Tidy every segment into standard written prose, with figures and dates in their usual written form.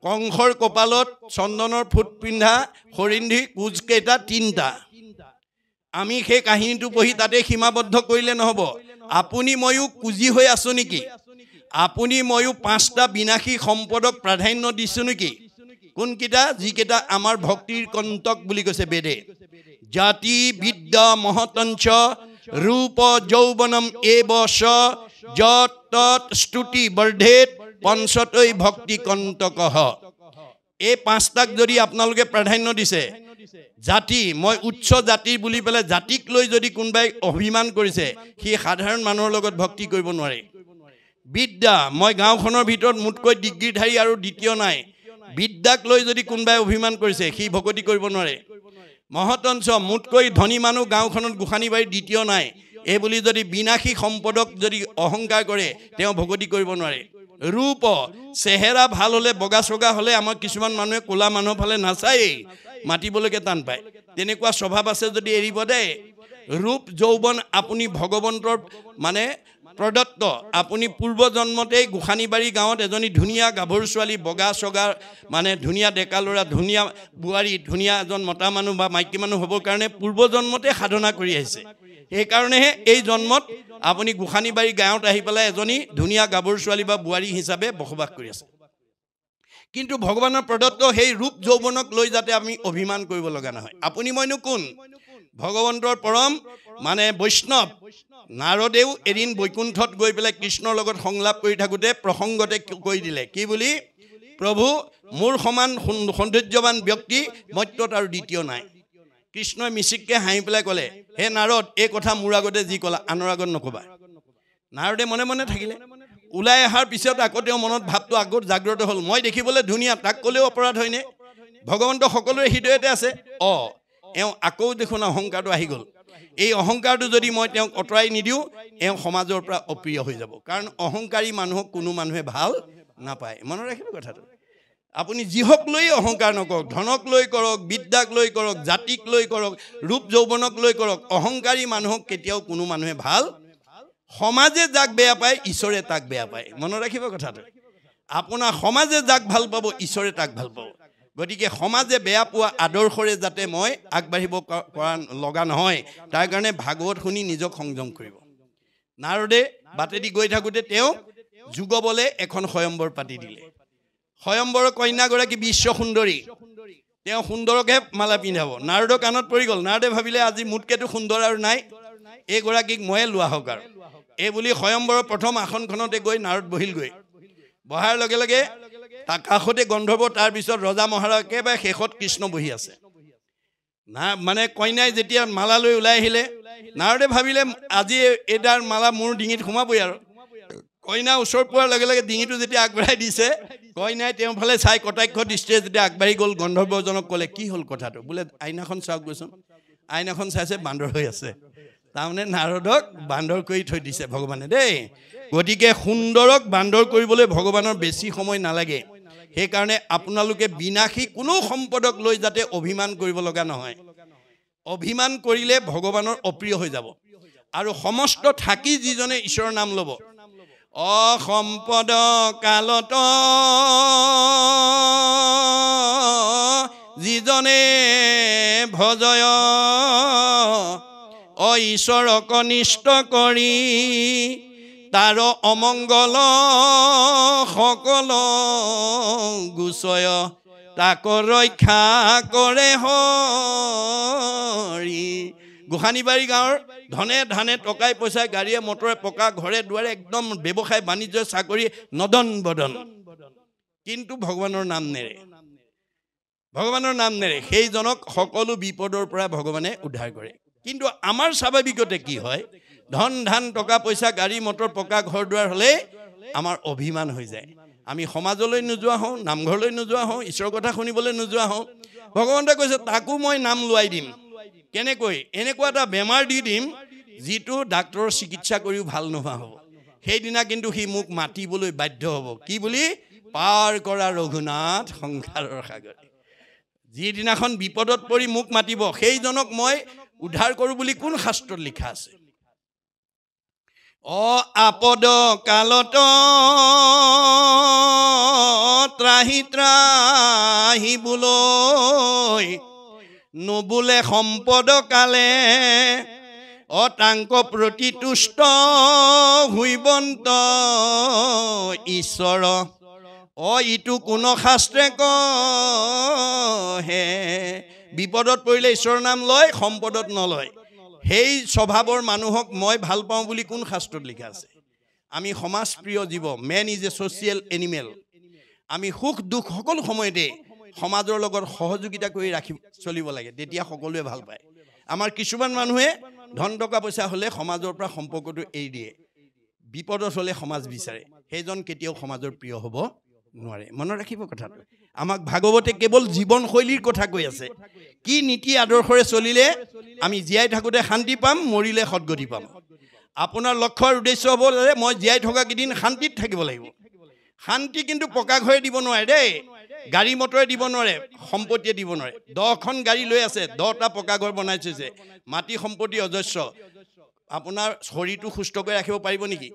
কংসৰ কপালত চন্দনৰ ফুট পিন্ধা হৰিন্ধি কোজকেইটা 3টা আমি সেই কাহিনীটো পঢ়ি তাতে সীমাবদ্ধ কৰিলে নহব আপুনি ময়ো কুজি হৈ আছো নেকি আপুনি ময়ো 5টা বিনাশী সম্পদক প্ৰাধান্য দিছো নেকি কোনকিটা যিকেইটা আমাৰ ভক্তিৰ কন্তক বুলি কৈছে বেদে জাতি বিদ্যা মহতঞ্চ ৰূপ যৌবনম এবশ যত স্তুতি বৰ্ধেত পঞ্চতৈ ভক্তি কন্তকঃ এই 5টাক যদি আপোনালোকে প্ৰাধান্য দিছে জাতি মই উচ্চ জাতিৰ বুলি পেলে জাতিক লৈ যদি কোনবাই অভিমান কৰিছে সি সাধাৰণ মানুহৰ লগত ভক্তি কৰিব নোৱাৰে বিদ্যা মই গাঁওখনৰ ভিতৰত মুটকৈ ডিগ্ৰীধাৰী আৰু দ্বিতীয় নাই বিদ্যাক লৈ যদি কোনবাই অভিমান কৰিছে সি ভক্তি কৰিব নোৱাৰে মহতঞ্চ মুটকৈ ধনী মানুহ গাঁওখনত গোসানীবাৰী দ্বিতীয় নাই এই বুলি যদি বিনাশী সম্পদক যদি অহংকাৰ কৰে তেওঁ ভক্তি কৰিব নোৱাৰে ৰূপ চেহেৰা ভাল হলে বগা ছগা হলে আমাৰ কিছুমান মানুহে কোলা মানুহ ফালে নাচাই মাতিবলৈকে টান পায় তেনেকুৱা স্বভাৱ আছে যদি এৰিব দে ৰূপ যৌবন আপুনি ভগৱন্তৰ মানে প্ৰদত্ত আপুনি পূৰ্ব জন্মতেই গোসানীবাৰী গাঁৱত এজনী ধুনীয়া গাভৰু ছোৱালী বগা ছগা মানে ধুনীয়া ডেকা ল'ৰা ধুনীয়া বুৱাৰী ধুনীয়া এজন মতা মানুহ বা মাইকী মানুহ হ'বৰ কাৰণে পূৰ্ব জন্মতে সাধনা কৰি আহিছে সেইকাৰণেহে এই জন্মত আপুনি গোসানীবাৰী গাঁৱত আহি পেলাই এজনী ধুনীয়া গাভৰু ছোৱালী বা বুৱাৰী হিচাপে বসবাস কৰি আছে কিন্তু ভগৱানৰ প্ৰদত্ত সেই ৰূপ যৌবনক লৈ যাতে আমি অভিমান কৰিব লগা নহয় আপুনি মইনো কোন ভগৱন্তৰ পৰম মানে বৈষ্ণৱ নাৰদেও এদিন বৈকুণ্ঠত গৈ পেলাই কৃষ্ণৰ লগত সংলাপ কৰি থাকোঁতে প্ৰসংগতে কৈ দিলে কি বুলি প্ৰভু মোৰ সমান সৌন্দৰ্যৱান ব্যক্তি মৰ্ত্যত আৰু দ্বিতীয় নাই কৃষ্ণই মিচিককে হাঁহি পেলাই ক'লে হে নাৰদ এই কথা মোৰ আগতে যি ক'লা আনৰ আগত নক'বা নাৰদে মনে মনে থাকিলে ওলাই অহাৰ পিছত আকৌ তেওঁ মনত ভাৱটো আগত জাগ্ৰত হ'ল মই দেখিবলৈ ধুনীয়া তাক ক'লেও অপৰাধ হয়নে ভগৱন্ত সকলোৰে হৃদয়তে আছে এওঁ আকৌ দেখোন অহংকাৰটো আহি গ'ল এই অহংকাৰটো যদি মই তেওঁক অঁতৰাই নিদিওঁ এওঁ সমাজৰ পৰা অপ্ৰিয় হৈ যাব কাৰণ অহংকাৰী মানুহক কোনো মানুহে ভাল নাপায় মনত ৰাখিব কথাটো আপুনি যিহক লৈ অহংকাৰ নকৰক ধনক লৈ কৰক বিদ্যাক লৈ কৰক জাতিক লৈ কৰক ৰূপ যৌবনক লৈ কৰক অহংকাৰী মানুহক কেতিয়াও কোনো মানুহে ভাল সমাজে যাক বেয়া পায় ঈশ্বৰে তাক বেয়া পায় মনত ৰাখিব কথাটো আপোনাৰ সমাজে যাক ভাল পাব ঈশ্বৰে তাক ভাল পাব গতিকে সমাজে বেয়া পোৱা আদৰ্শৰে যাতে মই আগবাঢ়িব পৰা লগা নহয় তাৰ কাৰণে ভাগৱত শুনি নিজক সংযম কৰিব নাৰদে বাটেদি গৈ থাকোঁতে তেওঁ যুগবলে এখন স্বয়ম্বৰ পাতি দিলে স্বয়ম্বৰৰ কন্যাগৰাকী বিশ্ব সুন্দৰী তেওঁ সুন্দৰকে মালা পিন্ধাব নাৰদৰ কাণত পৰি গ'ল নাৰদে ভাবিলে আজি মোতকেতো সুন্দৰ আৰু নাই এইগৰাকীক ময়ে লোৱা হওক আৰু এই বুলি স্বয়ম্বৰৰ প্ৰথম আসনখনতে গৈ নাৰদ বহিলগৈ বহাৰ লগে লগে তাৰ কাষতে গন্ধৰ্ব তাৰপিছত ৰজা মহাৰাজ একেবাৰে শেষত কৃষ্ণ বহি আছে না মানে কন্যাই যেতিয়া মালা লৈ ওলাই আহিলে নাৰদে ভাবিলে আজি এইডাৰ মালা মোৰ ডিঙিত সোমাবই আৰু কইনা ওচৰ পোৱাৰ লগে লগে ডিঙিটো যেতিয়া আগবঢ়াই দিছে কইনাই তেওঁৰ ফালে চাই কটাক্ষ দৃষ্টিৰে যেতিয়া আগবাঢ়ি গ'ল গন্ধৰ্বজনক ক'লে কি হ'ল কথাটো বোলে আইনাখন চাওক গৈছোন আইনাখন চাইছে বান্দৰ হৈ আছে তাৰমানে নাৰদক বান্দৰ কৰি থৈ দিছে ভগৱানে দেই গতিকে সুন্দৰক বান্দৰ কৰিবলৈ ভগৱানৰ বেছি সময় নালাগে সেইকাৰণে আপোনালোকে বিনাশী কোনো সম্পদক লৈ যাতে অভিমান কৰিব লগা নহয় অভিমান কৰিলে ভগৱানৰ অপ্ৰিয় হৈ যাব আৰু সমস্ত থাকি যিজনে ঈশ্বৰৰ নাম ল'ব অসম্পদ কালত যিজনে ভজয় ঈশ্বৰক নিষ্ঠ কৰি তাৰ অমংগল সকল গুচয় তাক ৰক্ষা কৰে হৰি গোসানীবাৰী গাঁৱৰ ধনে ধানে টকাই পইচাই গাড়ীয়ে মটৰে পকা ঘৰে দুৱাৰে একদম ব্যৱসায় বাণিজ্য চাকৰি নদন বদন কিন্তু ভগৱানৰ নাম নেৰে সেইজনক সকলো বিপদৰ পৰা ভগৱানে উদ্ধাৰ কৰে কিন্তু আমাৰ স্বাভাৱিকতে কি হয় ধন ধান টকা পইচা গাড়ী মটৰ পকা ঘৰ দুৱাৰ হ'লে আমাৰ অভিমান হৈ যায় আমি সমাজলৈ নোযোৱা হওঁ নামঘৰলৈ নোযোৱা হওঁ ঈশ্বৰৰ কথা শুনিবলৈ নোযোৱা হওঁ ভগৱন্তে কৈছে তাকো মই নাম লোৱাই দিম কেনেকৈ এনেকুৱা এটা বেমাৰ দি দিম যিটো ডাক্তৰৰ চিকিৎসা কৰিও ভাল নোহোৱা হ'ব সেইদিনা কিন্তু সি মোক মাতিবলৈ বাধ্য হ'ব কি বুলি পাৰ কৰা ৰঘুনাথ সংসাৰৰ সাগৰে যিদিনাখন বিপদত পৰি মোক মাতিব সেইজনক মই উদ্ধাৰ কৰোঁ বুলি কোন শাস্ত্ৰত লিখা আছে আপদ কালত ত্ৰাহি ত্ৰাহি বোলৈ নোবোলে সম্পদ কালে অতাংক প্ৰতিতুষ্ট হুইবন্ত ঈশ্বৰ ইটো কোন শাস্ত্ৰে কহে বিপদত পৰিলে ঈশ্বৰৰ নাম লয় সম্পদত নলয় সেই স্বভাৱৰ মানুহক মই ভাল পাওঁ বুলি কোন শাস্ত্ৰত লিখা আছে আমি সমাজপ্ৰিয় জীৱ man is a social animal আমি সুখ দুখ সকলো সময়তে সমাজৰ লগত সহযোগিতা কৰি ৰাখি চলিব লাগে তেতিয়া সকলোৱে ভাল পায় আমাৰ কিছুমান মানুহে ধন টকা পইচা হ'লে সমাজৰ পৰা সম্পৰ্কটো এৰি দিয়ে বিপদত হ'লে সমাজ বিচাৰে সেইজন কেতিয়াও সমাজৰ প্ৰিয় হ'ব নোৱাৰে মনত ৰাখিব কথাটো আমাক ভাগৱতে কেৱল জীৱনশৈলীৰ কথা কৈ আছে কি নীতি আদৰ্শৰে চলিলে আমি জীয়াই থাকোঁতে শান্তি পাম মৰিলে সদগতি পাম আপোনাৰ লক্ষ্যৰ উদ্দেশ্য হ'ব যে মই জীয়াই থকা কেইদিন শান্তিত থাকিব লাগিব শান্তি কিন্তু পকা ঘৰে দিব নোৱাৰে দেই গাড়ী মটৰে দিব নোৱাৰে সম্পত্তিয়ে দিব নোৱাৰে 10খন গাড়ী লৈ আছে 10টা পকা ঘৰ বনাই থৈছে মাটি সম্পত্তি অজস্ৰ আপোনাৰ শৰীৰটো সুস্থ কৰি ৰাখিব পাৰিব নেকি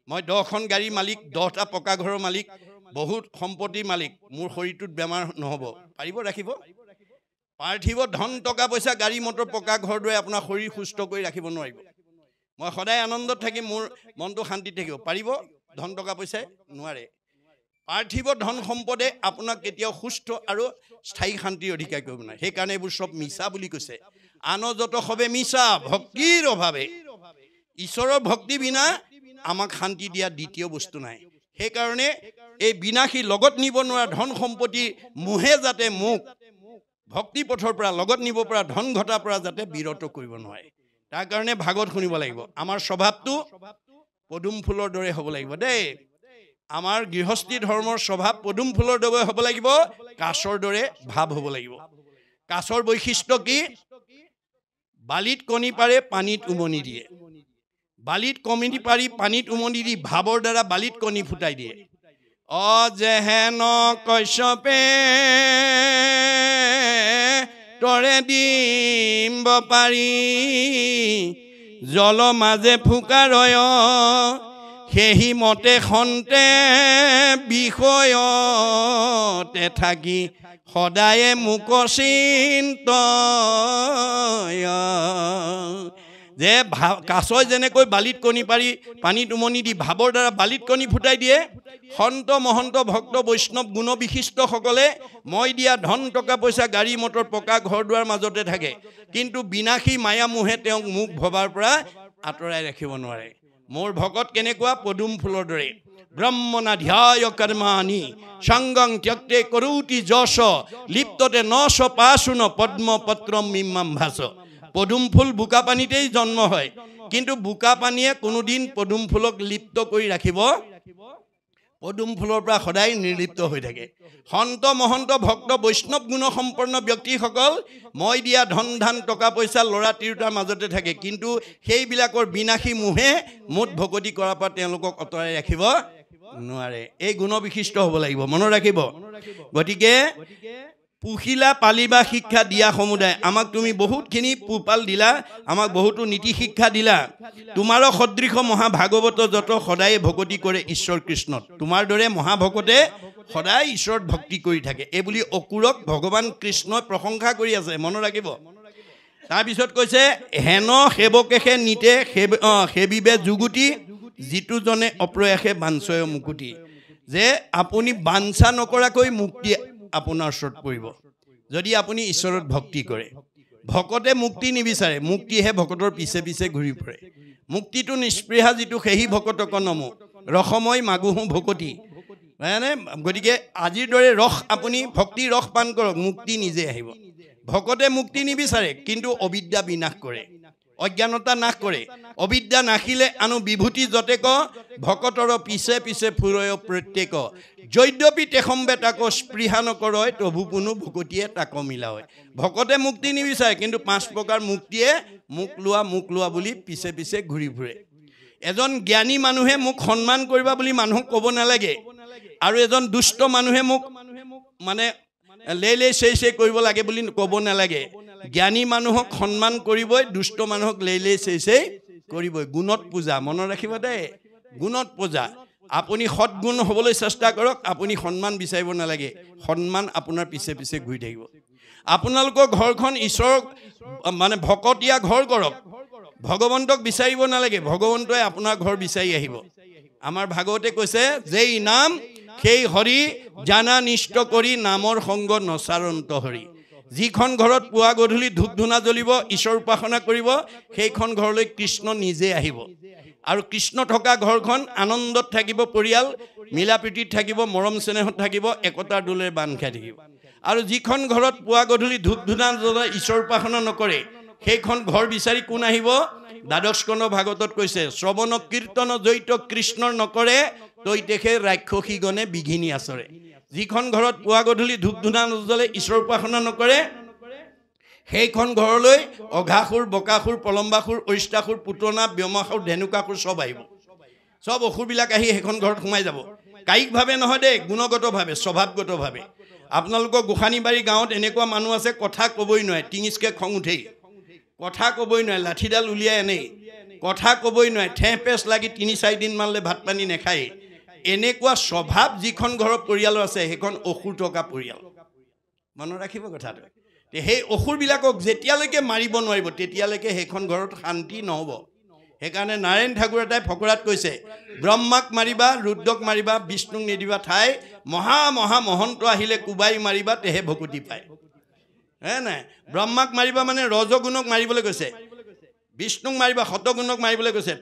মই 10খন গাড়ীৰ মালিক 10টা পকা ঘৰৰ মালিক বহুত সম্পত্তিৰ মালিক মোৰ শৰীৰটোত বেমাৰ নহ'ব পাৰিব ৰাখিব পাৰ্থিব ধন টকা পইচা গাড়ী মটৰ পকা ঘৰ দৰে আপোনাৰ শৰীৰ সুস্থ কৰি ৰাখিব নোৱাৰিব মই সদায় আনন্দত থাকি মোৰ মনটো শান্তিত থাকিব পাৰিব ধন টকা পইচাই নোৱাৰে পাৰ্থিব ধন সম্পদে আপোনাক কেতিয়াও সুস্থ আৰু স্থায়ী শান্তিৰ অধিকাৰ কৰিব নোৱাৰে সেইকাৰণে এইবোৰ চব মিছা বুলি কৈছে আনযত সবে মিছা ভক্তিৰ অভাৱে ঈশ্বৰৰ ভক্তি বিনা আমাক শান্তি দিয়া দ্বিতীয় বস্তু নাই সেইকাৰণে এই বিনাশী লগত নিব নোৱাৰা ধন সম্পত্তি মোহে যাতে মোক ভক্তি পথৰ পৰা লগত নিব পৰা ধন ঘটাৰ পৰা যাতে বিৰত কৰিব নোৱাৰে তাৰ কাৰণে ভাগৱত শুনিব লাগিব আমাৰ স্বভাৱটো পদুম ফুলৰ দৰে হ'ব লাগিব দেই আমাৰ গৃহস্থী ধৰ্মৰ স্বভাৱ পদুম ফুলৰ দৰে হ'ব লাগিব কাছৰ দৰে ভাৱ হ'ব লাগিব কাছৰ বৈশিষ্ট্য কি বালিত কণী পাৰে পানীত উমনি দিয়ে বালিত কণী পাৰি পানীত উমনি দি ভাৱৰ দ্বাৰা বালিত কণী ফুটাই দিয়ে যেহেন কশ্যপে তৰে দিম পাৰি জল মাজে ফুকাৰয় সেহি মতে খন্তে বিষয়তে থাকি সদায়ে মোক চিন্তয় যে কাছই যেনেকৈ বালিত কণী পাৰি পানীত উমনি দি ভাৱৰ দ্বাৰা বালিত কণী ফুটাই দিয়ে সন্ত মহন্ত ভক্ত বৈষ্ণৱ গুণবিশিষ্টসকলে মই দিয়া ধন টকা পইচা গাড়ী মটৰ পকা ঘৰ দুৱাৰ মাজতে থাকে কিন্তু বিনাশী মায়া মোহে তেওঁক মুখ ভবাৰ পৰা আঁতৰাই ৰাখিব নোৱাৰে মোৰ ভকত কেনেকুৱা পদুম ফুলৰ দৰে ব্ৰহ্মণাধ্যায় কৰ্মাণি সংগং ত্যক্তে কৰোতি যশ লিপ্ততে নশ পাশুন পদ্ম পত্ৰম মিম্মাম ভাস পদুম ফুল বোকা পানীতেই জন্ম হয় কিন্তু বোকা পানীয়ে কোনোদিন পদুম ফুলক লিপ্ত কৰি ৰাখিব পদুম ফুলৰ পৰা সদায় নিৰ্লিপ্ত হৈ থাকে সন্ত মহন্ত ভক্ত বৈষ্ণৱ গুণ সম্পন্ন ব্যক্তিসকল মই দিয়া ধন ধান টকা পইচা ল'ৰা তিৰোতাৰ মাজতে থাকে কিন্তু সেইবিলাকৰ বিনাশী মোহে মুঠ ভকতি কৰাৰ পৰা তেওঁলোকক আঁতৰাই ৰাখিব নোৱাৰে এই গুণবিশিষ্ট হ'ব লাগিব মনত ৰাখিব গতিকে পুহিলা পালিবা শিক্ষা দিয়া সমুদায় আমাক তুমি বহুতখিনি পোহপাল দিলা আমাক বহুতো নীতি শিক্ষা দিলা তোমাৰো সদৃশ মহাভাগৱত যত সদায় ভকতি কৰে ঈশ্বৰ কৃষ্ণত তোমাৰ দৰে মহাভকতে সদায় ঈশ্বৰত ভক্তি কৰি থাকে এই বুলি অকুৰক ভগৱান কৃষ্ণই প্ৰশংসা কৰি আছে মনত ৰাখিব তাৰপিছত কৈছে হেন সেৱকেহে নিতে সেবিবে যুগুটি যিটো জনে অপ্ৰয়াসে বাঞ্ছয় মুকুতি যে আপুনি বাঞ্ছা নকৰাকৈ মুক্তি আপোনাৰ ওচৰত পৰিব যদি আপুনি ঈশ্বৰত ভক্তি কৰে ভকতে মুক্তি নিবিচাৰে মুক্তিহে ভকতৰ পিছে পিছে ঘূৰি ফুৰে মুক্তিটো নিস্পৃহা যিটো সেহি ভকতক নমো ৰসময় মাগুহো ভকতি মানে গতিকে আজিৰ দৰে ৰস আপুনি ভক্তি ৰস পান কৰক মুক্তি নিজে আহিব ভকতে মুক্তি নিবিচাৰে কিন্তু অবিদ্যা বিনাশ কৰে অজ্ঞানতা নাশ কৰে অবিদ্যা নাখিলে আনো বিভূতি যতেক ভকতৰ পিছে পিছে ফুৰয় প্ৰত্যেক যদ্যপি তেখম্বে তাক স্পৃহা নকৰয় তবু কোনো ভকতিয়ে তাক মিলায় ভকতে মুক্তি নিবিচাৰে কিন্তু 5 প্ৰকাৰ মুক্তিয়ে মোক লোৱা বুলি পিছে পিছে ঘূৰি ফুৰে এজন জ্ঞানী মানুহে মোক সন্মান কৰিবা বুলি মানুহক ক'ব নালাগে আৰু এজন দুষ্ট মানুহে মোক মানে লেলে সেই কৰিব লাগে বুলি ক'ব নালাগে জ্ঞানী মানুহক সন্মান কৰিবই দুষ্ট মানুহক লেলে সেই কৰিবই গুণত পূজা মনত ৰাখিব দেই গুণত পূজা আপুনি সৎগুণ হ'বলৈ চেষ্টা কৰক আপুনি সন্মান বিচাৰিব নালাগে সন্মান আপোনাৰ পিছে পিছে ঘূৰি থাকিব আপোনালোকৰ ঘৰখন ঈশ্বৰ মানে ভকতীয়া ঘৰ কৰক ভগৱন্তক বিচাৰিব নালাগে ভগৱন্তই আপোনাৰ ঘৰ বিচাৰি আহিব আমাৰ ভাগৱতে কৈছে যেই নাম সেই হৰি জানা নিষ্ট কৰি নামৰ সংগ নচাৰন্ত হৰি যিখন ঘৰত পুৱা গধূলি ধূপ ধূনা জ্বলিব ঈশ্বৰ উপাসনা কৰিব সেইখন ঘৰলৈ কৃষ্ণ নিজে আহিব আৰু কৃষ্ণ থকা ঘৰখন আনন্দত থাকিব পৰিয়াল মিলা প্ৰীতিত থাকিব মৰম স্নেহত থাকিব একতাৰ দোলেৰে বান্ধ খাই থাকিব আৰু যিখন ঘৰত পুৱা গধূলি ধূপ ধূনা জ্বলাই ঈশ্বৰ উপাসনা নকৰে সেইখন ঘৰ বিচাৰি কোন আহিব দ্বাদশ স্কন্ধ ভাগৱতত কৈছে শ্ৰৱণ কীৰ্তন জড়িত কৃষ্ণৰ নকৰে তৈতেখে ৰাক্ষসীগণে বিঘিনি আচৰে যিখন ঘৰত পুৱা গধূলি ধূপ ধূনা নজ্বলে ঈশ্বৰ উপাসনা নকৰে সেইখন ঘৰলৈ অঘাসুৰ বকাসুৰ প্ৰলম্বাসুৰ অৰিষ্টাসুৰ পুতনা ব্যমাসুৰ ধেনুকাসুৰ সব আহিব সব অসুৰবিলাক আহি সেইখন ঘৰত সোমাই যাব কায়িকভাৱে নহয় দেই গুণগতভাৱে স্বভাৱগতভাৱে আপোনালোকৰ গোসানীবাৰী গাঁৱত এনেকুৱা মানুহ আছে কথা ক'বই নোৱাৰে টিঙিচকে খং উঠেই কথা ক'বই নোৱাৰে লাঠিডাল উলিয়াই আনেই কথা ক'বই নোৱাৰে ঠেহ পেচ লাগি ৩-৪ দিনমানলৈ ভাত পানী নাখায় এনেকুৱা স্বভাৱ যিখন ঘৰৰ পৰিয়ালৰ আছে সেইখন অসুৰ থকা পৰিয়াল মনত ৰাখিব কথাটো সেই অসুৰবিলাকক যেতিয়ালৈকে মাৰিব নোৱাৰিব তেতিয়ালৈকে সেইখন ঘৰত শান্তি নহ'ব সেইকাৰণে নাৰায়ণ ঠাকুৰ এটাই ফকৰাত কৈছে ব্ৰহ্মাক মাৰিবা ৰুদ্ৰক মাৰিবা বিষ্ণুক নিদিবা ঠাই মহা মহা মহন্ত আহিলে কুবাই মাৰিবা তেহে ভকুতি পায় হে নাই ব্ৰহ্মাক মাৰিবা মানে ৰজগুণক মাৰিবলৈ কৈছে বিষ্ণুক মাৰিবা শতগুণক মাৰিবলৈ কৈছে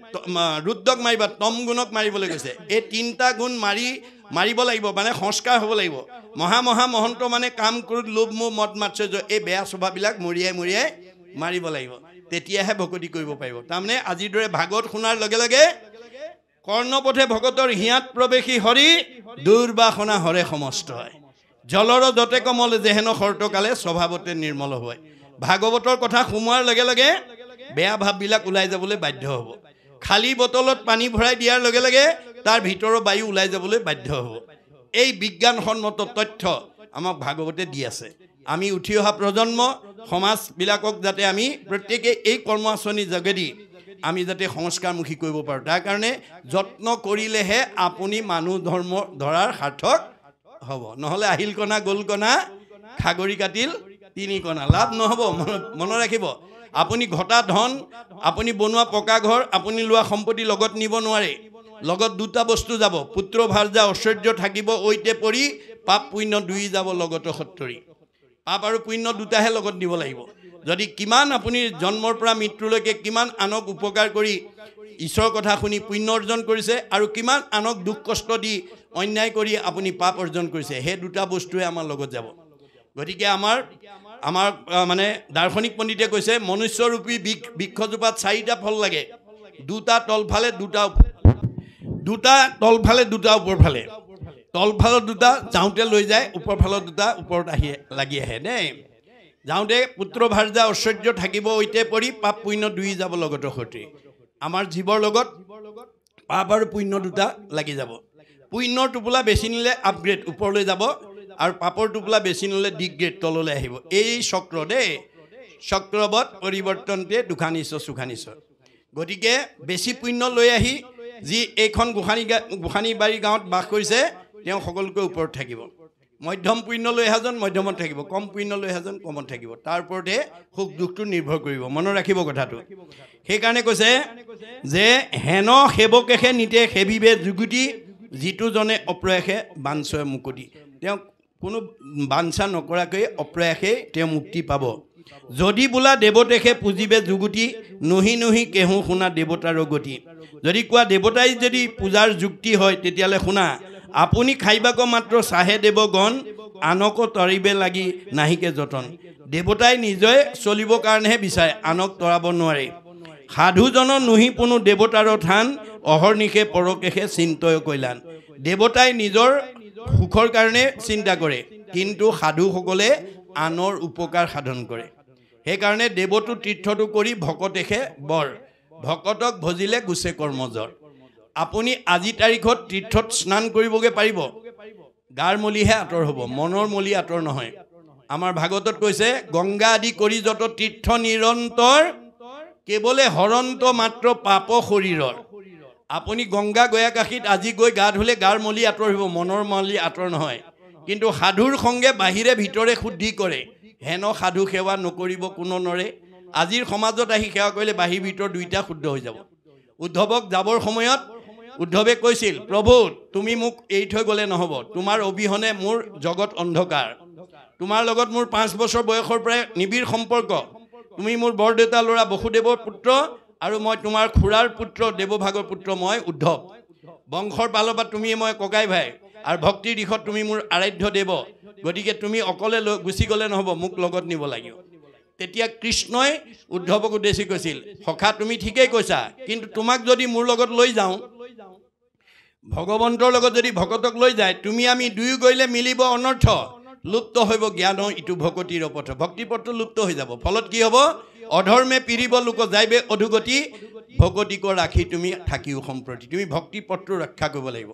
ৰুদ্ৰক মাৰিবা তম গুণক মাৰিবলৈ কৈছে এই তিনিটা গুণ মাৰিব লাগিব মানে সংস্কাৰ হ'ব লাগিব মহা মহা মহন্ত মানে কাম ক্ৰোধ লোভ মোহ মদ মাৎসৰ্য এই বেয়া স্বভাৱবিলাক মৰিয়াই মৰিয়াই মাৰিব লাগিব তেতিয়াহে ভকতি কৰিব পাৰিব তাৰমানে আজিৰ দৰে ভাগৱত শুনাৰ লগে লগে কৰ্ণপথে ভকতৰ হিয়াত প্ৰৱেশী হৰি দুৰ্বাসনা হৰে সমস্ত হয় জলৰ যতে কমল যেহেন শৰ্তকালে স্বভাৱতে নিৰ্মল হয় ভাগৱতৰ কথা সোমোৱাৰ লগে লগে বেয়া ভাৱবিলাক ওলাই যাবলৈ বাধ্য হ'ব খালী বটলত পানী ভৰাই দিয়াৰ লগে লগে তাৰ ভিতৰৰ বায়ু ওলাই যাবলৈ বাধ্য হ'ব এই বিজ্ঞানসন্মত তথ্য আমাক ভাগৱতে দি আছে আমি উঠি অহা প্ৰজন্ম সমাজবিলাকক যাতে আমি প্ৰত্যেকে এই কৰ্ম আঁচনিৰ যোগেদি আমি যাতে সংস্কাৰমুখী কৰিব পাৰোঁ তাৰ কাৰণে যত্ন কৰিলেহে আপুনি মানুহ ধৰ্ম ধৰাৰ সাৰ্থক হ'ব নহ'লে আহিল কণা গ'ল কণা খাগৰি কাটিল 3 কণা লাভ নহ'ব মনত ৰাখিব আপুনি ঘটা ধন আপুনি বনোৱা পকা ঘৰ আপুনি লোৱা সম্পত্তি লগত নিব নোৱাৰে লগত দুটা বস্তু যাব পুত্ৰ ভাৰ্যা ঐশ্বৰ্য থাকিব ঐতে পৰি পাপ পুণ্য দুই যাব লগতে সত্তৰি পাপ আৰু পুণ্য দুটাহে লগত নিব লাগিব যদি কিমান আপুনি জন্মৰ পৰা মৃত্যুলৈকে কিমান আনক উপকাৰ কৰি ঈশ্বৰৰ কথা শুনি পুণ্য অৰ্জন কৰিছে আৰু কিমান আনক দুখ কষ্ট দি অন্যায় কৰি আপুনি পাপ অৰ্জন কৰিছে সেই দুটা বস্তুৱে আমাৰ লগত যাব গতিকে আমাৰ মানে দাৰ্শনিক পণ্ডিতে কৈছে মনুষ্যৰূপী বৃক্ষজোপাত 4টা ফল লাগে দুটা তলফালে দুটা তলফালে দুটা ওপৰফালে তলফালৰ দুটা যাওঁতে লৈ যায় ওপৰফালৰ দুটা ওপৰত লাগি আহে দেই যাওঁতে পুত্ৰ ভাৰ্যা ঐশ্বৰ্য থাকিব ঐতে পৰি পাপ পুণ্য দুই যাব লগতে সৈতে আমাৰ জীৱৰ লগত পাপ আৰু পুণ্য দুটা লাগি যাব পুণ্যৰ টোপোলা বেছি নিলে আপগ্ৰেড ওপৰলৈ যাব আৰু পাপৰ টোপোলা বেছি নিলে ডিগ্ৰেড তললৈ আহিব এই চক্ৰ দেই চক্ৰবত পৰিৱৰ্তনতে দুখানিছ সুখানিছ গতিকে বেছি পুণ্য লৈ আহি যি এইখন গোসানীবাৰী গাঁৱত বাস কৰিছে তেওঁ সকলোকৈ ওপৰত থাকিব মধ্যম পুণ্য লৈ এজন মধ্যমত থাকিব কম পুণ্য লৈ এজন কমত থাকিব তাৰ ওপৰতে সুখ দুখটো নিৰ্ভৰ কৰিব মনত ৰাখিব কথাটো সেইকাৰণে কৈছে যে হেন সেৱকেহে নিতে সেবিবে যুগুটি যিটো জনে অপ্ৰয়াসে বাঞ্ছয় মুকুতি তেওঁ কোনো বাঞ্ছা নকৰাকৈ অপ্ৰয়াসে তেওঁ মুক্তি পাব যদি বোলা দেৱতেখে পুজিবে যুগুটি নহি নহি কেহু শুনা দেৱতাৰ গতি যদি কোৱা দেৱতাই যদি পূজাৰ যুক্তি হয় তেতিয়াহ'লে শুনা আপুনি খাইবাক মাত্ৰ চাহে দেৱগণ আনক তৰিবে লাগি নাহিকে যতন দেৱতাই নিজে চলিবৰ কাৰণেহে বিচাৰে আনক তৰাব নোৱাৰে সাধুজন নহি কোনো দেৱতাৰ থান অহৰ্নিশে পৰকেশে চিন্তয় কল্যাণ দেৱতাই নিজৰ সুখৰ কাৰণে চিন্তা কৰে কিন্তু সাধুসকলে আনৰ উপকাৰ সাধন কৰে সেইকাৰণে দেৱটো তীৰ্থটো কৰি ভকতেহে বৰ ভকতক ভজিলে গুছে কৰ্মজৰ আপুনি আজি তাৰিখত তীৰ্থত স্নান কৰিবগৈ পাৰিব গাৰ মলিহে আঁতৰ হ'ব মনৰ মলি আঁতৰ নহয় আমাৰ ভাগৱতত কৈছে গংগা আদি কৰি যত তীৰ্থ নিৰন্তৰ কেৱলে হৰন্ত মাত্ৰ পাপ শৰীৰৰ আপুনি গংগা গয়া কাশীত আজি গৈ গা ধুলে গাৰ মলি আঁতৰিব, মনৰ মলি আঁতৰ নহয়। কিন্তু সাধুৰ সংগে বাহিৰে ভিতৰে শুদ্ধি কৰে, হেন সাধু সেৱা নকৰিব কোনো নৰে। আজিৰ সমাজত আহি সেৱা কৰিলে বাহিৰ ভিতৰ দুইটা শুদ্ধ হৈ যাব। উদ্ধৱক যাবৰ সময়ত উদ্ধৱে কৈছিল, প্ৰভু তুমি মোক এৰি থৈ গ'লে নহ'ব, তোমাৰ অবিহনে মোৰ জগত অন্ধকাৰ, তোমাৰ লগত মোৰ 5 বছৰ বয়সৰ পৰাই নিবিড় সম্পৰ্ক, তুমি মোৰ বৰদেউতা ল'ৰা বসুদেৱৰ পুত্ৰ আৰু মই তোমাৰ খুৰাৰ পুত্ৰ দেৱভাগৰ পুত্ৰ মই উদ্ধৱ, বংশৰ ফালৰ পৰা তুমি মই ককাই ভাই আৰু ভক্তিৰ দিশত তুমি মোৰ আৰাধ্য দেৱ, গতিকে তুমি অকলে গুচি গ'লে নহ'ব, মোক লগত নিব লাগিব। তেতিয়া কৃষ্ণই উদ্ধৱক উদ্দেশ্যি কৈছিল, সখা তুমি ঠিকেই কৈছা, কিন্তু তোমাক যদি মোৰ লগত লৈ যাওঁ, ভগৱন্তৰ লগত যদি ভকতক লৈ যায়, তুমি আমি দুয়ো গ'লে মিলিব অনৰ্থ, লুপ্ত হ'ব জ্ঞান ইটো ভকতিৰ পথ, ভক্তি পথটো লুপ্ত হৈ যাব। ফলত কি হ'ব? অধৰ্মে পিৰিব লোক যাইবে অধুগতি, ভকতিক ৰাখি তুমি থাকিও সম্প্ৰতি। তুমি ভক্তি পথটো ৰক্ষা কৰিব লাগিব।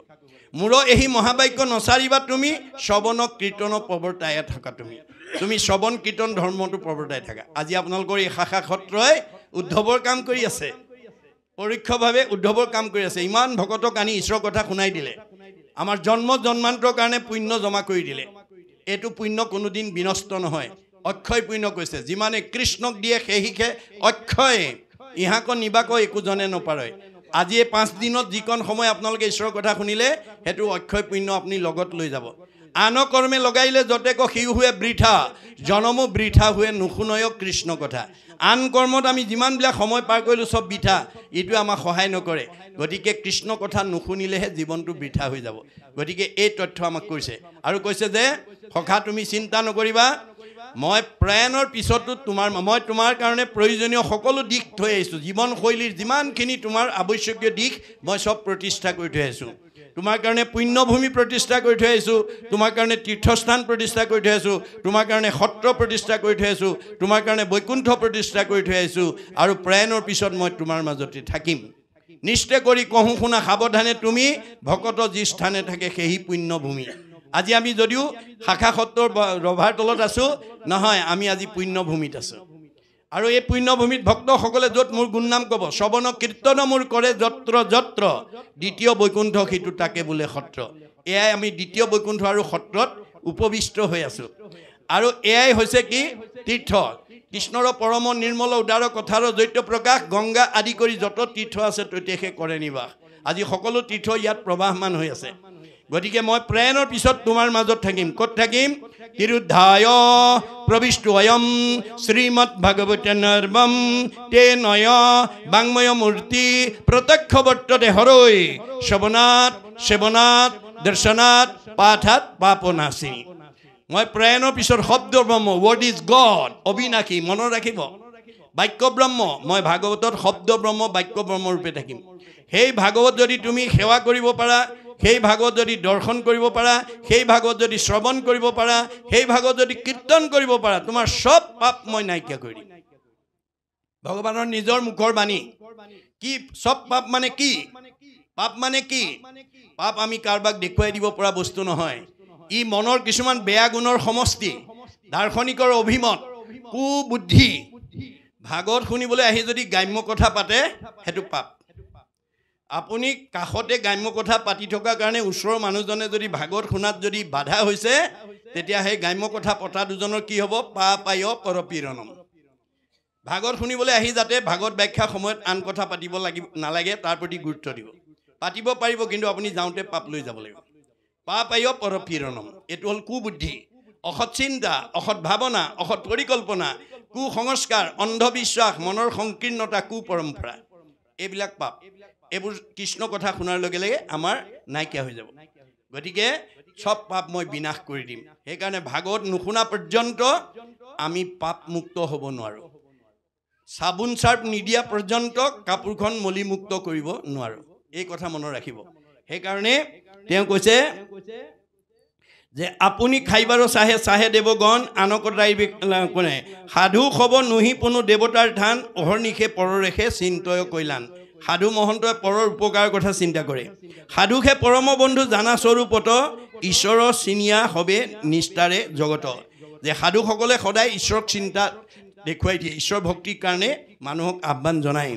মোৰ এই মহাবাক্য নচাৰিবা তুমি, শ্ৰৱণ কীৰ্তন প্ৰৱৰ্তাই থাকা তুমি, তুমি শ্ৰৱণ কীৰ্তন ধৰ্মটো প্ৰৱৰ্তাই থাকা। আজি আপোনালোকৰ এই শাখা সত্ৰই উদ্ধৱৰ কাম কৰি আছে, পৰোক্ষভাৱে উদ্ধৱৰ কাম কৰি আছে। ইমান ভকতক আনি ঈশ্বৰৰ কথা শুনাই দিলে, আমাৰ জন্ম জন্মান্তৰ কাৰণে পুণ্য জমা কৰি দিলে। এইটো পুণ্য কোনোদিন বিনষ্ট নহয়, অক্ষয় পুণ্য কৈছে। যিমানে কৃষ্ণক দিয়ে সেইহিকে অক্ষয়, ইহাক নিবাক একোজনে নপাৰে। আজি এই 5 দিনত যিকণ সময় আপোনালোকে ঈশ্বৰৰ কথা শুনিলে, সেইটো অক্ষয় পুণ্য আপুনি লগত লৈ যাব। আন কৰ্মে লগাইলে যতেক সিও হুৱে বৃথা, জনমো বৃথা হুৱে নুশুনয় কৃষ্ণ কথা। আন কৰ্মত আমি যিমানবিলাক সময় পাৰ কৰিলোঁ চব বৃথা, এইটোৱে আমাক সহায় নকৰে। গতিকে কৃষ্ণ কথা নুশুনিলেহে জীৱনটো বৃথা হৈ যাব। গতিকে এই তথ্য আমাক কৈছে আৰু কৈছে যে সখা তুমি চিন্তা নকৰিবা, মই প্ৰাণৰ পিছতো মই তোমাৰ কাৰণে প্ৰয়োজনীয় সকলো দিশ থৈ আহিছোঁ। জীৱনশৈলীৰ যিমানখিনি তোমাৰ আৱশ্যকীয় দিশ মই চব প্ৰতিষ্ঠা কৰি থৈ আহিছোঁ। তোমাৰ কাৰণে পুণ্যভূমি প্ৰতিষ্ঠা কৰি থৈ আহিছোঁ, তোমাৰ কাৰণে তীৰ্থস্থান প্ৰতিষ্ঠা কৰি থৈ আহিছোঁ, তোমাৰ কাৰণে সত্ৰ প্ৰতিষ্ঠা কৰি থৈ আহিছোঁ, তোমাৰ কাৰণে বৈকুণ্ঠ প্ৰতিষ্ঠা কৰি থৈ আহিছোঁ, আৰু প্ৰাণৰ পিছত মই তোমাৰ মাজতে থাকিম। নিশ্চয় কৰি কহোঁ শুনা সাৱধানে তুমি, ভকত যি স্থানে থাকে সেই পুণ্যভূমি। আজি আমি যদিও শাখা সত্ৰৰ ৰভাৰ তলত আছোঁ, নহয়, আমি আজি পুণ্যভূমিত আছোঁ। আৰু এই পুণ্যভূমিত ভক্তসকলে য'ত মোৰ গুণনাম ক'ব, শ্ৰৱণ কীৰ্তন মোৰ কৰে যত্ৰ যত্ৰ, দ্বিতীয় বৈকুণ্ঠ সিটো তাকে বোলে সত্ৰ। এয়াই আমি দ্বিতীয় বৈকুণ্ঠ আৰু সত্ৰত উপবিষ্ট হৈ আছোঁ। আৰু এয়াই হৈছে কি? তীৰ্থ। কৃষ্ণৰ পৰম নিৰ্মল উদাৰ কথাৰ জৈত্য প্ৰকাশ, গংগা আদি কৰি যত তীৰ্থ আছে তৈতেহে কৰে নিবাস। আজি সকলো তীৰ্থ ইয়াত প্ৰবাহমান হৈ আছে। গতিকে মই প্ৰাণৰ পিছত তোমাৰ মাজত থাকিম। ক'ত থাকিম? তিৰুদ্ধায় প্ৰবিষ্ট অয়ম শ্ৰীমৎ ভাগৱত নৰ্বম তে নয় বাংময় মূৰ্তি প্ৰত্যক্ষ বৰ্ততে হৰৈ শ্ৰৱণাত সেৱনাত দৰ্শনাত পাঠাত পাপনাশিনী। মই প্ৰাণৰ পিছত শব্দ ব্ৰহ্ম, ৱৰ্ড ইজ গড, অবিনাশী, মনত ৰাখিব। বাক্য ব্ৰহ্ম, মই ভাগৱতত শব্দ ব্ৰহ্ম বাক্য ব্ৰহ্ম ৰূপে থাকিম। সেই ভাগৱত যদি তুমি সেৱা কৰিব পাৰা, সেই ভাগৱত যদি দৰ্শন কৰিব পাৰা, সেই ভাগৱত যদি শ্ৰৱণ কৰিব পাৰা, সেই ভাগৱত যদি কীৰ্তন কৰিব পাৰা, তোমাৰ চব পাপ মই নাইকিয়া কৰি দিম। ভগৱানৰ নিজৰ মুখৰ বাণী। কি চব পাপ মানে কি? পাপ মানে কি? পাপ আমি কাৰোবাক দেখুৱাই দিব পৰা বস্তু নহয়। ই মনৰ কিছুমান বেয়া গুণৰ সমষ্টি, দাৰ্শনিকৰ অভিমত, কুবুদ্ধি। ভাগৱত শুনিবলৈ আহি যদি গ্ৰাম্য কথা পাতে, সেইটো পাপ। আপুনি কাষতে গ্ৰাম্য কথা পাতি থকাৰ কাৰণে ওচৰৰ মানুহজনে যদি ভাগৱত শুনাত যদি বাধা হৈছে, তেতিয়া সেই গ্ৰাম্য কথা পতা দুজনৰ কি হ'ব? পাপায় পৰপীড়নম। ভাগৱত শুনিবলৈ আহি যাতে ভাগৱত ব্যাখ্যাৰ সময়ত আন কথা পাতিব নালাগে, তাৰ প্ৰতি গুৰুত্ব দিব। পাতিব পাৰিব, কিন্তু আপুনি যাওঁতে পাপ লৈ যাব লাগিব। পাপায় পৰপীড়নম, এইটো হ'ল কুবুদ্ধি, অসৎ চিন্তা, অসৎ ভাৱনা, অসৎ পৰিকল্পনা, কুসংস্কাৰ, অন্ধবিশ্বাস, মনৰ সংকীৰ্ণতা, কুপৰম্পৰা, এইবিলাক পাপ। এইবোৰ কৃষ্ণ কথা শুনাৰ লগে লগে আমাৰ নাইকিয়া হৈ যাব। গতিকে চব পাপ মই বিনাশ কৰি দিম। সেইকাৰণে ভাগৱত নুশুনা পৰ্যন্ত আমি পাপ মুক্ত হ'ব নোৱাৰোঁ। চাবোন চাৰ্ফ নিদিয়া পৰ্যন্ত কাপোৰখন মলিমুক্ত কৰিব নোৱাৰোঁ। এই কথা মনত ৰাখিব। সেইকাৰণে তেওঁ কৈছে যে আপুনি খাইবাৰ চাহে চাহে দেৱগণ আনকতাই কোনে সাধু খব নুহি কোনো দেৱতাৰ ধান অহৰ্নিশে পৰৰেখে চিন্তয় কৈলান। সাধু মহন্তই পৰৰ উপকাৰৰ কথা চিন্তা কৰে। সাধুহে পৰম বন্ধু জানা স্বৰূপত ঈশ্বৰৰ চিনিয়া হবে নিষ্ঠাৰে জগত। যে সাধুসকলে সদায় ঈশ্বৰক চিন্তা দেখুৱাই দিয়ে, ঈশ্বৰ ভক্তিৰ কাৰণে মানুহক আহ্বান জনায়।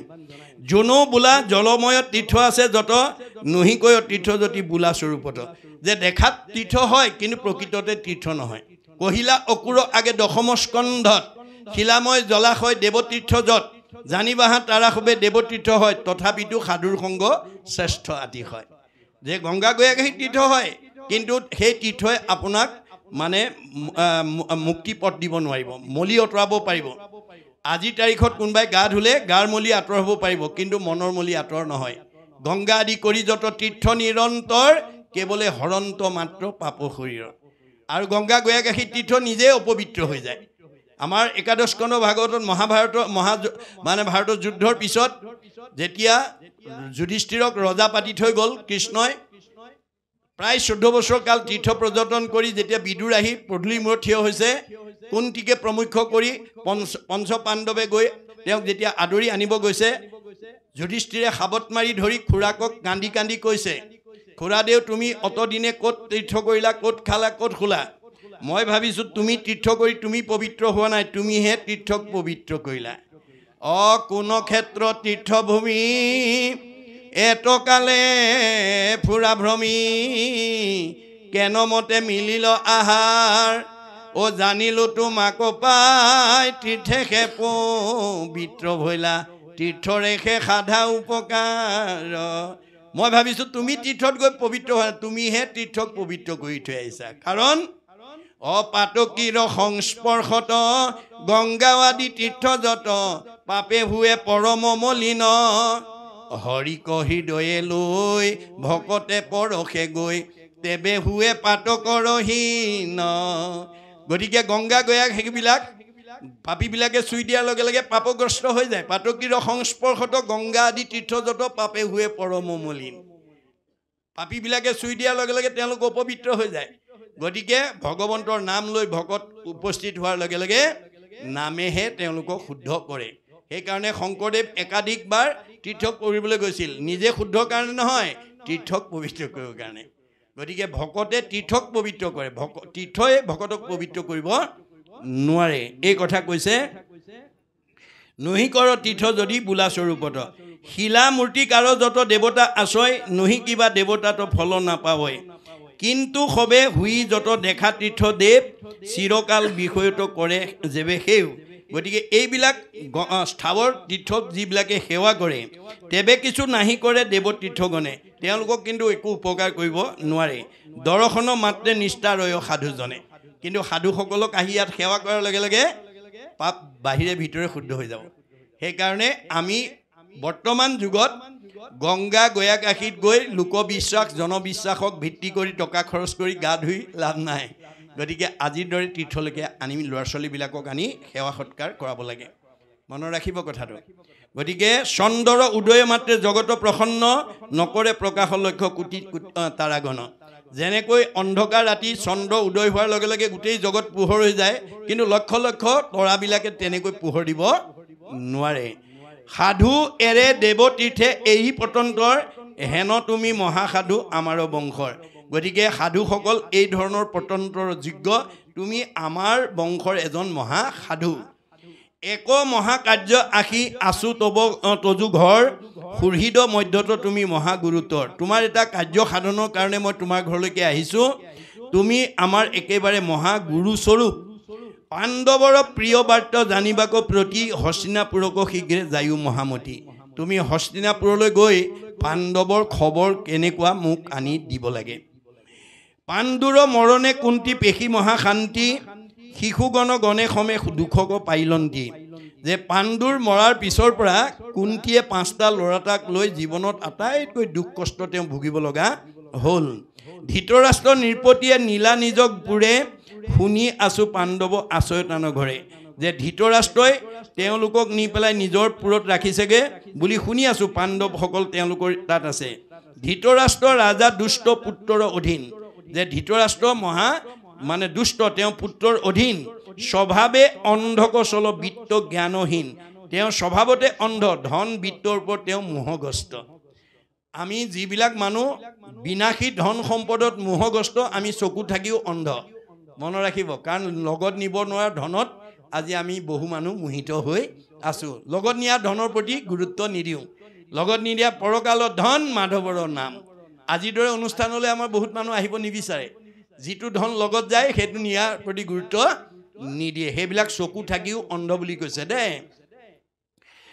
জনো বোলা জলময় তীৰ্থ আছে যত নহিকৈ তীৰ্থ যদি বোলা স্বৰূপত যে দেখাত তীৰ্থ হয় কিন্তু প্ৰকৃততে তীৰ্থ নহয় কহিলা অকুৰ আগে দশম স্কন্ধত শিলাময় জলাশয় দেৱতীৰ্থ যত জানিবাহা তাৰা সবে দেৱতীৰ্থ হয় তথাপিতো সাধুৰ সংগ শ্ৰেষ্ঠ আতি হয় যে গংগা গয়াকাশী তীৰ্থ হয় কিন্তু সেই তীৰ্থই আপোনাক মানে মুক্তি পথ দিব নোৱাৰিব মলি আঁতৰাব পাৰিব আজিৰ তাৰিখত কোনোবাই গা ধুলে গাৰ মলি আঁতৰ হ'ব পাৰিব কিন্তু মনৰ মলি আঁতৰ নহয় গংগা আদি কৰি যত তীৰ্থ নিৰন্তৰ কেৱলে হৰন্ত মাত্ৰ পাপ শৰীৰ আৰু গংগা গয়াকাশী তীৰ্থ নিজে অপবিত্ৰ হৈ যায় আমাৰ একাদশ স্কন্ধ ভাগৱতত মহাভাৰতৰ মানে ভাৰতৰ যুদ্ধৰ পিছত যেতিয়া যুধিষ্ঠিৰক ৰজা পাতি থৈ গ'ল কৃষ্ণই প্ৰায় 14 বছৰ কাল তীৰ্থ পৰ্যটন কৰি যেতিয়া বিদুৰ আহি পদূলি মূৰত থিয় হৈছে কুন্তিকে প্ৰমুখ্য কৰি পঞ্চ পাণ্ডৱে গৈ তেওঁক যেতিয়া আদৰি আনিব গৈছে যুধিষ্ঠিৰে সাবত মাৰি ধৰি খুৰাকক কান্দি কান্দি কৈছে খুৰাদেউ তুমি অতদিনে ক'ত তীৰ্থ কৰিলা ক'ত খালা ক'ত শুলা মই ভাবিছোঁ তুমি তীৰ্থ কৰি তুমি পবিত্ৰ হোৱা নাই তুমিহে তীৰ্থক পবিত্ৰ কৰিলা কোন ক্ষেত্ৰ তীৰ্থভূমি এটকালে ফুৰা ভ্ৰমি কেনমতে মিলিল আহাৰ জানিলো তোমাক পাই তীৰ্থে পবিত্ৰ ভৈলা তীৰ্থৰেখে সাধা উপকাৰ মই ভাবিছোঁ তুমি তীৰ্থত গৈ পবিত্ৰ হোৱা তুমিহে তীৰ্থক পবিত্ৰ কৰি থৈ আহিছা কাৰণ অপাতকীৰ সংস্পৰ্শত গংগা আদি তীৰ্থ যত পাপে ভুৱে পৰম মলিন হৰি হৃদয়ে লৈ ভকতে পৰশে গৈ তেবে হুৱে পাতকৰহীন গতিকে গংগা গয়া সেইবিলাক পাপীবিলাকে চুই দিয়াৰ লগে লগে পাপগ্ৰস্ত হৈ যায় পাতকীৰ সংস্পৰ্শত গংগা আদি তীৰ্থ যত পাপে হুৱে পৰম মলিন পাপীবিলাকে চুই দিয়াৰ লগে লগে তেওঁলোক অপবিত্ৰ হৈ যায় গতিকে ভগৱন্তৰ নাম লৈ ভকত উপস্থিত হোৱাৰ লগে লগে নামেহে তেওঁলোকক শুদ্ধ কৰে সেইকাৰণে শংকৰদেৱ একাধিকবাৰ তীৰ্থক কৰিবলৈ গৈছিল নিজে শুদ্ধ কাৰণে নহয় তীৰ্থক পবিত্ৰ কৰিবৰ কাৰণে গতিকে ভকতে তীৰ্থক পবিত্ৰ কৰে তীৰ্থই ভকতক পবিত্ৰ কৰিব নোৱাৰে এই কথা কৈছে নহি কৰ তীৰ্থ যদি বোলা স্বৰূপত শিলা মূৰ্তিকাৰ যত দেৱতা আশ্ৰয় নহি কিবা দেৱতাতো ফল নাপাবই কিন্তু সবে হুই যত দেখা তীৰ্থ দেৱ চিৰকাল বিষয়টো কৰে যেবে সেও গতিকে এইবিলাক স্থাৱৰ তীৰ্থক যিবিলাকে সেৱা কৰে তেবে কিছু নাহি কৰে দেৱতীৰ্থগণে তেওঁলোকক কিন্তু একো উপকাৰ কৰিব নোৱাৰে দৰ্শন মাত্ৰে নিষ্ঠা ৰয় সাধুজনে কিন্তু সাধুসকলক আহি ইয়াত সেৱা কৰাৰ লগে লগে পাপ বাহিৰে ভিতৰে শুদ্ধ হৈ যাব সেইকাৰণে আমি বৰ্তমান যুগত গংগা গয়াকাশীত গৈ লোকবিশ্বাস জনবিশ্বাসক ভিত্তি কৰি টকা খৰচ কৰি গা ধুই লাভ নাই গতিকে আজিৰ দৰে তীৰ্থলৈকে আনি ল'ৰা ছোৱালীবিলাকক আনি সেৱা সৎকাৰ কৰাব লাগে মনত ৰাখিব কথাটো গতিকে চন্দ্ৰৰ উদয় মাত্ৰে জগত প্ৰসন্ন নকৰে প্ৰকাশ লক্ষ্য কোটি তাৰাগণ যেনেকৈ অন্ধকাৰ ৰাতি চন্দ্ৰ উদয় হোৱাৰ লগে লগে গোটেই জগত পোহৰ হৈ যায় কিন্তু লক্ষ লক্ষ তৰাবিলাকে তেনেকৈ পোহৰ দিব নোৱাৰে সাধু এৰে দেৱতীৰ্থে এই পতন্তৰ হেন তুমি মহাসাধু আমাৰ বংশৰ গতিকে সাধুসকল এই ধৰণৰ পতন্তৰ যোগ্য তুমি আমাৰ বংশৰ এজন মহাসাধু এক মহাকাৰ্য আখি আছু তজু ঘৰ সুহৃদ মধ্যত তুমি মহাগুৰুতৰ তোমাৰ এটা কাৰ্য সাধনৰ কাৰণে মই তোমাৰ ঘৰলৈকে আহিছোঁ তুমি আমাৰ একেবাৰে মহাগুৰুস্বৰূপ পাণ্ডৱৰ প্ৰিয় বাৰ্তা জানিবাক প্ৰতি হস্তিনাপুৰক শীঘ্ৰে যায়ো মহামতী তুমি হস্তিনাপুৰলৈ গৈ পাণ্ডৱৰ খবৰ কেনেকুৱা মোক আনি দিব লাগে পাণ্ডুৰ মৰণে কুন্তি পেশী মহাশান্তি শিশুগণ গণে সমে দুখক পাইলন্তি যে পাণ্ডুৰ মৰাৰ পিছৰ পৰা কুন্তিয়ে 5টা ল'ৰাটাক লৈ জীৱনত আটাইতকৈ দুখ কষ্ট তেওঁ ভুগিব লগা হ'ল ধৃতৰাষ্ট্ৰ নৃপতিয়ে নীলা নিজক পুৰে শুনি আছো পাণ্ডৱ আচয়তান ঘৰে যে ধৃতৰাষ্ট্ৰই তেওঁলোকক নি পেলাই নিজৰ পুৰত ৰাখিছেগে বুলি শুনি আছো পাণ্ডৱসকল তেওঁলোকৰ তাত আছে ধৃতৰাষ্ট্ৰ ৰাজা দুষ্ট পুত্ৰৰ অধীন যে ধৃতৰাষ্ট্ৰ মহা মানে দুষ্ট তেওঁ পুত্ৰৰ অধীন স্বভাৱে অন্ধকচল বিত্ত জ্ঞানহীন তেওঁ স্বভাৱতে অন্ধ ধন বিত্তৰ ওপৰত তেওঁ মোহগ্ৰস্ত আমি যিবিলাক মানুহ বিনাশী ধন সম্পদত মোহগ্ৰস্ত আমি চকু থাকিও অন্ধ মনত ৰাখিব কাৰণ লগত নিব নোৱাৰা ধনত আজি আমি বহু মানুহ মোহিত হৈ আছোঁ লগত নিয়া ধনৰ প্ৰতি গুৰুত্ব নিদিওঁ লগত নিদিয়া পৰকালৰ ধন মাধৱৰ নাম আজিৰ দৰে অনুষ্ঠানলৈ আমাৰ বহুত মানুহ আহিব নিবিচাৰে যিটো ধন লগত যায় সেইটো নিয়াৰ প্ৰতি গুৰুত্ব নিদিয়ে সেইবিলাক চকু থাকিও অন্ধ বুলি কৈছে দেই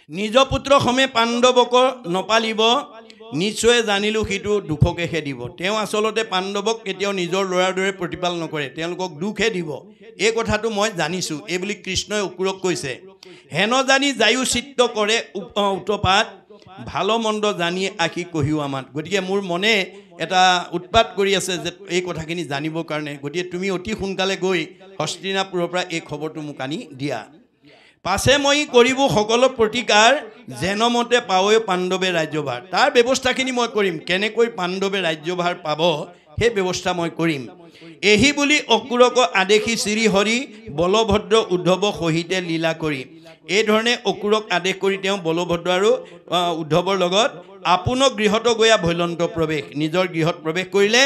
নিজ পুত্ৰ সমে পাণ্ডৱক নপালিব নিশ্চয় জানিলোঁ সিটো দুখকেহে দিব তেওঁ আচলতে পাণ্ডৱক কেতিয়াও নিজৰ ল'ৰাৰ দৰে প্ৰতিপাল নকৰে তেওঁলোকক দুখহে দিব এই কথাটো মই জানিছোঁ এই বুলি কৃষ্ণই অসুৰক কৈছে হেন জানি যায়ো চিত্ত কৰে উৎপাত ভালো মন্দ জানি আখি কহিও আমাৰ গতিকে মোৰ মনে এটা উৎপাত কৰি আছে যে এই কথাখিনি জানিবৰ কাৰণে গতিকে তুমি অতি সোনকালে গৈ হস্তিনাপুৰৰ পৰা এই খবৰটো মোক আনি দিয়া পাছে মই কৰিব সকলো প্ৰতিকাৰ যেনমতে পাৱই পাণ্ডৱে ৰাজ্যভাৰ তাৰ ব্যৱস্থাখিনি মই কৰিম কেনেকৈ পাণ্ডৱে ৰাজ্যভাৰ পাব সেই ব্যৱস্থা মই কৰিম এহি বুলি অসুৰক আদেশী শ্ৰী হৰি বলভদ্ৰ উদ্ধৱ সহিতে লীলা কৰি এই ধৰণে অসুৰক আদেশ কৰি তেওঁ বলভদ্ৰ আৰু উদ্ধৱৰ লগত আপোনক গৃহত গয়া ভৈলন্ত প্ৰৱেশ নিজৰ গৃহত প্ৰৱেশ কৰিলে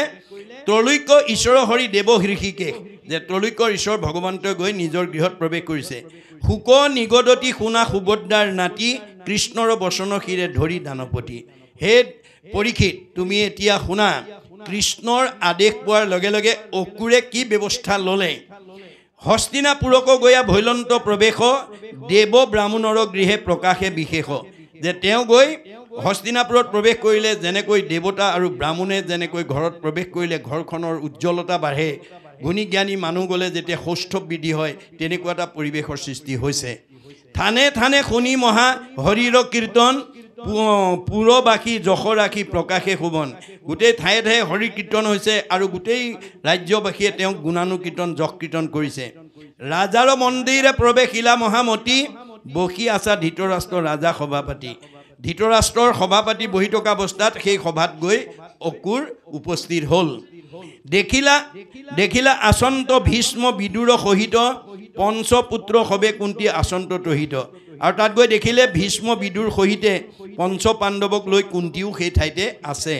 ত্ৰৈলোক্য ঈশ্বৰ হৰি দেৱ হৃষিকেশ যে ত্ৰৈলোক্যৰ ঈশ্বৰ ভগৱন্তই গৈ নিজৰ গৃহত প্ৰৱেশ কৰিছে শুক নিগদতি শুনা সুভদ্ৰাৰ নাতি কৃষ্ণৰ বচন শিৰে ধৰি দানপতি হে পৰীক্ষিত তুমি এতিয়া শুনা কৃষ্ণৰ আদেশ পোৱাৰ লগে লগে অসুৰে কি ব্যৱস্থা ল'লে হস্তিনাপুৰক গয়া ভৈলন্ত প্ৰৱেশ দেৱ ব্ৰাহ্মণৰ গৃহে প্ৰকাশে বিশেষ যে তেওঁ গৈ হস্তিনাপুৰত প্ৰৱেশ কৰিলে যেনেকৈ দেৱতা আৰু ব্ৰাহ্মণে যেনেকৈ ঘৰত প্ৰৱেশ কৰিলে ঘৰখনৰ উজ্জ্বলতা বাঢ়ে গুণী জ্ঞানী মানুহ গ'লে যেতিয়া সৌষ্ঠৱ বৃদ্ধি হয় তেনেকুৱা এটা পৰিৱেশৰ সৃষ্টি হৈছে থানে থানে শুনি মহা হৰিৰ কীৰ্তন পুৰবাসী যশ ৰাখি প্ৰকাশে শোভন গোটেই ঠায়ে ঠায়ে হৰি কীৰ্তন হৈছে আৰু গোটেই ৰাজ্যবাসীয়ে তেওঁক গুণানুকীৰ্তন যশ কীৰ্তন কৰিছে ৰাজাৰ মন্দিৰে প্ৰৱেশিলা মহামতী বসি আছা ধৃতৰাষ্ট্ৰ ৰাজা সভাপাতি ধৃতৰাষ্ট্ৰৰ সভাপাতি বহি থকা অৱস্থাত সেই সভাত গৈ অসুৰ উপস্থিত হ'ল দেখিলা আচন্ত ভীষ্ম বিদুৰ সহিত পঞ্চপুত্ৰ সবে কুন্তি আচন্ত তহিত আৰু তাত গৈ দেখিলে ভীষ্ম বিদুৰ সহিতে পঞ্চ পাণ্ডৱক লৈ কুন্তিও সেই ঠাইতে আছে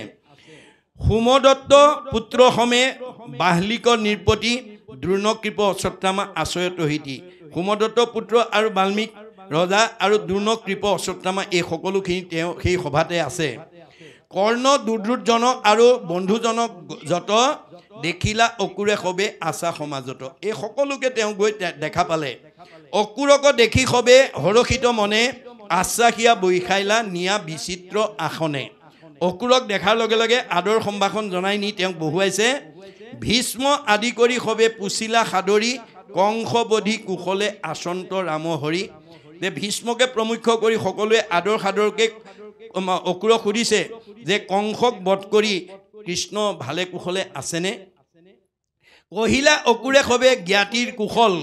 সোমদত্ত পুত্ৰ সমে বাহ্লিক নিৰ্পতি দ্ৰোণকৃপ অশ্বত্থামা আশ্ৰয় তহিতি সোমদত্ত পুত্ৰ আৰু বাল্মীক ৰজা আৰু দ্ৰোণকৃপ অশ্বত্থামা এই সকলোখিনি তেওঁ সেই সভাতে আছে কৰ্ণ দুৰ্যোধন আৰু বন্ধুজনক যত দেখিলা অসুৰে সবে আশা সমাজত এই সকলোকে তেওঁ গৈ দেখা পালে অসুৰক দেখি সবে হৰষিত মনে আশ্বাসিয়া বৈখাইলা নিয়া বিচিত্ৰ আসনে অসুৰক দেখাৰ লগে লগে আদৰ সম্ভাষণ জনাই নি তেওঁক বহুৱাইছে ভীষ্ম আদি কৰি সবে পুচিলা সাদৰি কংসবধি কুশলে আচন্ত ৰাম হৰি যে ভীষ্মকে প্ৰমুখ্য কৰি সকলোৱে আদৰ সাদৰকে অসুৰক সুধিছে যে কংসক বধ কৰি কৃষ্ণ ভালে কুশলে আছেনে কহিলা অসুৰে সবে জ্ঞাতিৰ কুশল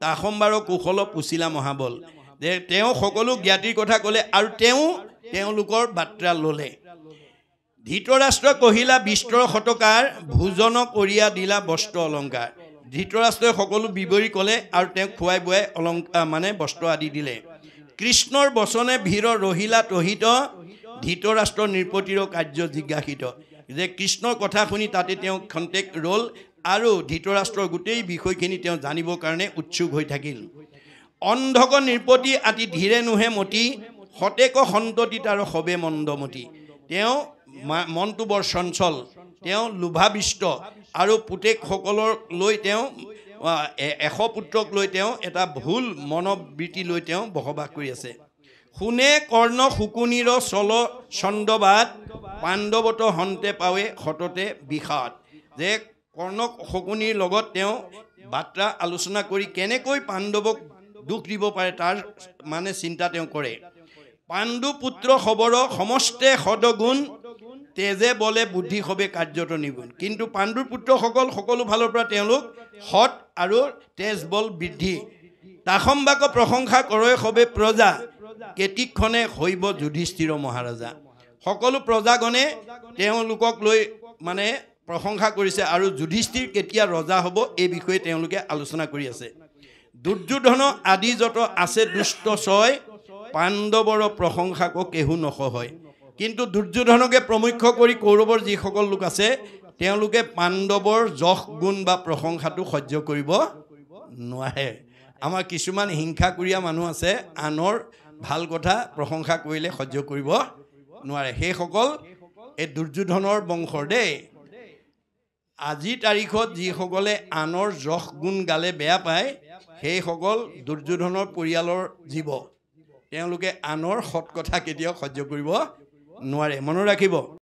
তাসম্বাৰ কুশল পুচিলা মহাবল যে তেওঁ সকলো জ্ঞাতিৰ কথা ক'লে আৰু তেওঁলোকৰ বাৰ্তা ল'লে ধৃতৰাষ্ট্ৰ কহিলা বিস্তৰ শতকাৰ ভোজন কৰিয়া দিলা বস্ত্ৰ অলংকাৰ ধৃতৰাষ্ট্ৰই সকলো বিৱৰি ক'লে আৰু তেওঁক খুৱাই বুৱাই অলংকাৰ মানে বস্ত্ৰ আদি দিলে কৃষ্ণৰ বচনে ভীৰ ৰহিলা তহিত ধৃতৰাষ্ট্ৰ নৃপতিৰ কাৰ্য জিজ্ঞাসিত যে কৃষ্ণৰ কথা শুনি তাতে তেওঁ খন্তেক ৰ'ল আৰু ধৃতৰাষ্ট্ৰৰ গোটেই বিষয়খিনি তেওঁ জানিবৰ কাৰণে উৎসুক হৈ থাকিল অন্ধক নৃপতি আতি ধীৰে নোহে মতি সতেক সন্ততি তাৰ সবে মন্দমতি তেওঁ মনটো বৰ চঞ্চল তেওঁ লোভাবিষ্ট আৰু পুতেকসকলৰ লৈ তেওঁ 100 পুত্ৰক লৈ তেওঁ এটা ভুল মনোবৃত্তি লৈ তেওঁ বসবাস কৰি আছে শুনে কৰ্ণ শুকুনিৰ চল চন্দবাদ পাণ্ডৱত হন্তে পাৱে সততে বিষাদ যে কৰ্ণ শকুনিৰ লগত তেওঁ বাৰ্তা আলোচনা কৰি কেনেকৈ পাণ্ডৱক দুখ দিব পাৰে তাৰ মানে চিন্তা তেওঁ কৰে পাণ্ডু পুত্ৰ খবৰ সমস্তে সদগুণ তেজে বলে বুদ্ধি সবে কাৰ্যত নিগুণ কিন্তু পাণ্ডুৰ পুত্ৰসকল সকলো ফালৰ পৰা তেওঁলোক সৎ আৰু তেজ বল বৃদ্ধি তাসম্বাক প্ৰশংসা কৰে সবে প্ৰজা কেতিক্ষণে হৈব যুধিষ্ঠিৰ মহাৰাজা সকলো প্ৰজাগণে তেওঁলোকক লৈ মানে প্ৰশংসা কৰিছে আৰু যুধিষ্ঠিৰ কেতিয়া ৰজা হ'ব এই বিষয়ে তেওঁলোকে আলোচনা কৰি আছে দুৰ্যোধন আদি যত আছে দুষ্ট ছয় পাণ্ডৱৰ প্ৰশংসাক কেহু নসহয় কিন্তু দুৰ্যোধনকে প্ৰমুখ্য কৰি কৌৰৱৰ যিসকল লোক আছে তেওঁলোকে পাণ্ডৱৰ যশ গুণ বা প্ৰশংসাটো সহ্য কৰিব নোৱাৰে আমাৰ কিছুমান হিংসা কৰিয়া মানুহ আছে আনৰ ভাল কথা প্ৰশংসা কৰিলে সহ্য কৰিব নোৱাৰে সেইসকল এই দুৰ্যোধনৰ বংশৰ দেই আজি তাৰিখত যিসকলে আনৰ যশ গুণ গালে বেয়া পায় সেইসকল দুৰ্যোধনৰ পৰিয়ালৰ জীৱ তেওঁলোকে আনৰ সৎ কথা কেতিয়াও সহ্য কৰিব নোৱাৰে মনত ৰাখিব